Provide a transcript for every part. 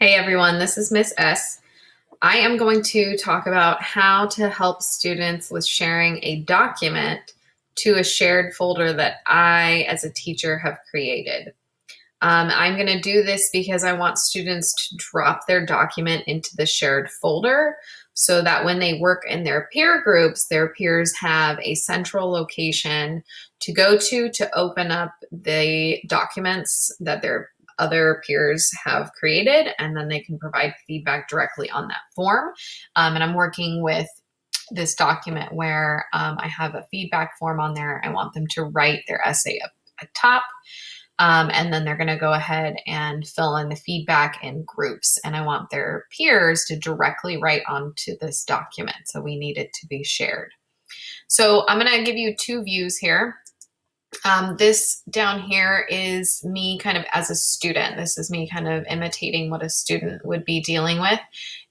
Hey everyone, this is Miss S. I am going to talk about how to help students with sharing a document to a shared folder that I, as a teacher, have created. I'm going to do this because I want students to drop their document into the shared folder so that when they work in their peer groups, their peers have a central location to go to open up the documents that their other peers have created, and then they can provide feedback directly on that form. And I'm working with this document where I have a feedback form on there. I want them to write their essay up at top. And then they're going to go ahead and fill in the feedback in groups. And I want their peers to directly write onto this document. So we need it to be shared. So I'm going to give you two views here. This down here is me kind of as a student. This is me kind of imitating what a student would be dealing with.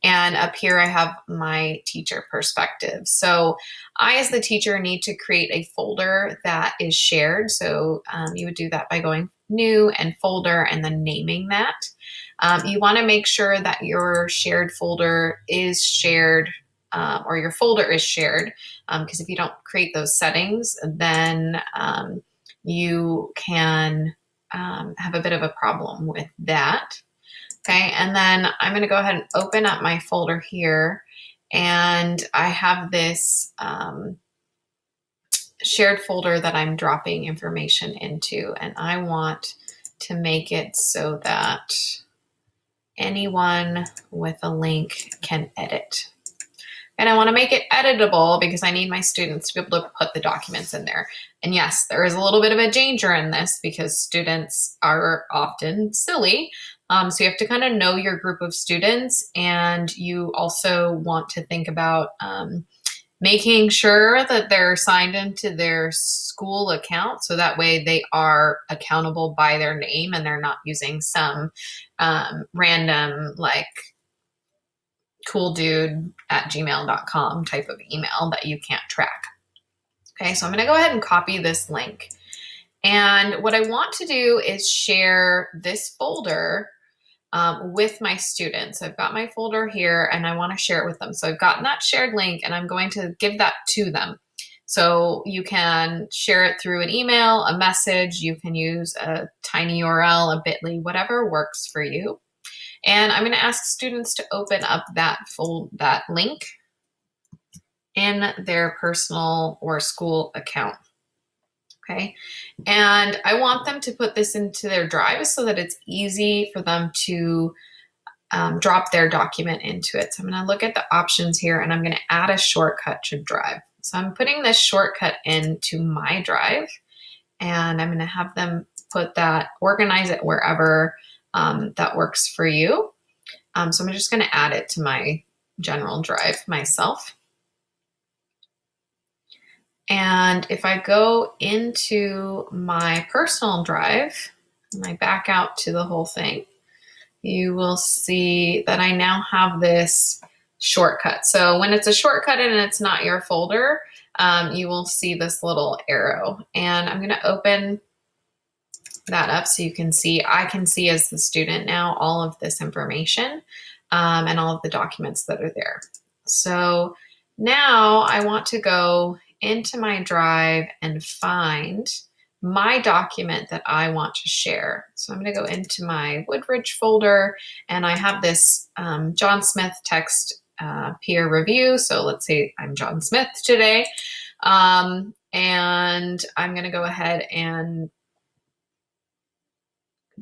And up here I have my teacher perspective. So I, as the teacher, need to create a folder that is shared. So you would do that by going new and folder and then naming that. You want to make sure that your shared folder is shared or your folder is shared, because if you don't create those settings, then you can have a bit of a problem with that. Okay, and then I'm going to go ahead and open up my folder here, and I have this shared folder that I'm dropping information into, and I want to make it so that anyone with a link can edit. And I want to make it editable because I need my students to be able to put the documents in there. And yes, there is a little bit of a danger in this because students are often silly. So you have to kind of know your group of students, and you also want to think about making sure that they're signed into their school account, so that way they are accountable by their name and they're not using some random like cooldude@gmail.com type of email that you can't track. Okay, so I'm going to go ahead and copy this link. And what I want to do is share this folder with my students. I've got my folder here and I want to share it with them. So I've gotten that shared link and I'm going to give that to them. So you can share it through an email, a message, you can use a tiny URL, a bit.ly, whatever works for you. And I'm going to ask students to open up that link in their personal or school account. Okay. And I want them to put this into their Drive so that it's easy for them to drop their document into it. So I'm going to look at the options here and I'm going to add a shortcut to Drive. So I'm putting this shortcut into my Drive and I'm going to have them put that, organize it wherever that works for you. So I'm just going to add it to my general Drive myself. And if I go into my personal Drive and I back out to the whole thing, you will see that I now have this shortcut. So when it's a shortcut and it's not your folder, you will see this little arrow. And I'm going to open that up so you can see, I can see as the student now all of this information and all of the documents that are there. So now I want to go into my Drive and find my document that I want to share. So I'm going to go into my Woodridge folder and I have this John Smith text peer review. So let's say I'm John Smith today. And I'm going to go ahead and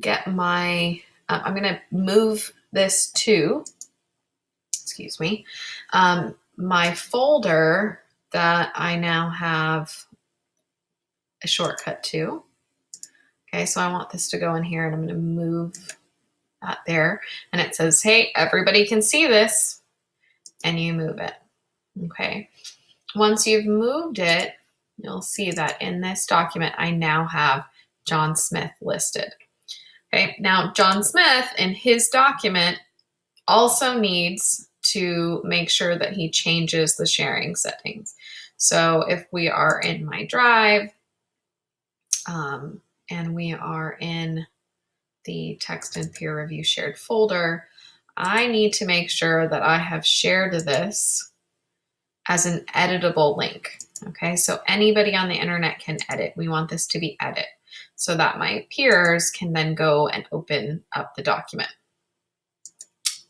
get my, I'm going to move this to, excuse me, my folder that I now have a shortcut to. Okay, so I want this to go in here and I'm going to move that there. And it says, hey, everybody can see this. And you move it. Okay. Once you've moved it, you'll see that in this document, I now have John Smith listed. Okay, now John Smith in his document also needs to make sure that he changes the sharing settings. So if we are in my Drive and we are in the text and peer review shared folder, I need to make sure that I have shared this as an editable link. Okay, so anybody on the internet can edit. We want this to be edit so that my peers can then go and open up the document.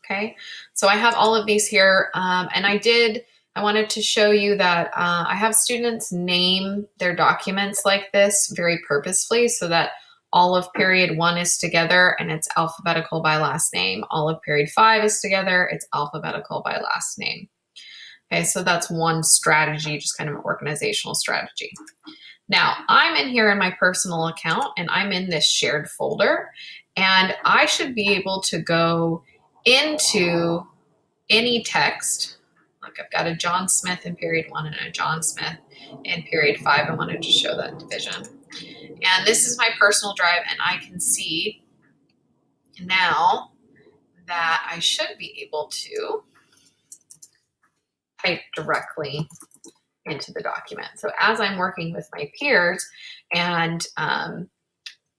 Okay, so I have all of these here, and I wanted to show you that I have students name their documents like this very purposefully so that all of period 1 is together and it's alphabetical by last name. All of period 5 is together, it's alphabetical by last name. Okay, so that's one strategy, just kind of an organizational strategy. Now, I'm in here in my personal account and I'm in this shared folder, and I should be able to go into any text. Look, I've got a John Smith in period 1 and a John Smith in period 5. I wanted to show that division. And this is my personal drive, and I can see now that I should be able to type directly into the document. So as I'm working with my peers, and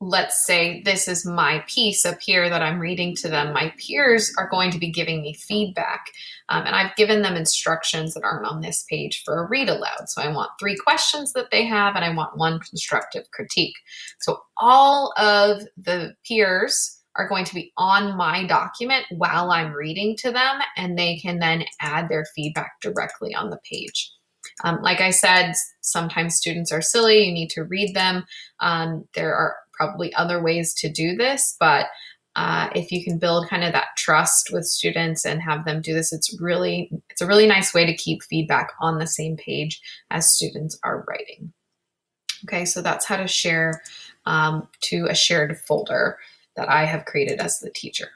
let's say this is my piece up here that I'm reading to them, my peers are going to be giving me feedback. And I've given them instructions that aren't on this page for a read aloud. So I want 3 questions that they have, and I want 1 constructive critique. So all of the peers are going to be on my document while I'm reading to them, and they can then add their feedback directly on the page. Like I said, sometimes students are silly, you need to read them. There are probably other ways to do this, but if you can build kind of that trust with students and have them do this, it's a really nice way to keep feedback on the same page as students are writing. Okay, so that's how to share to a shared folder that I have created as the teacher.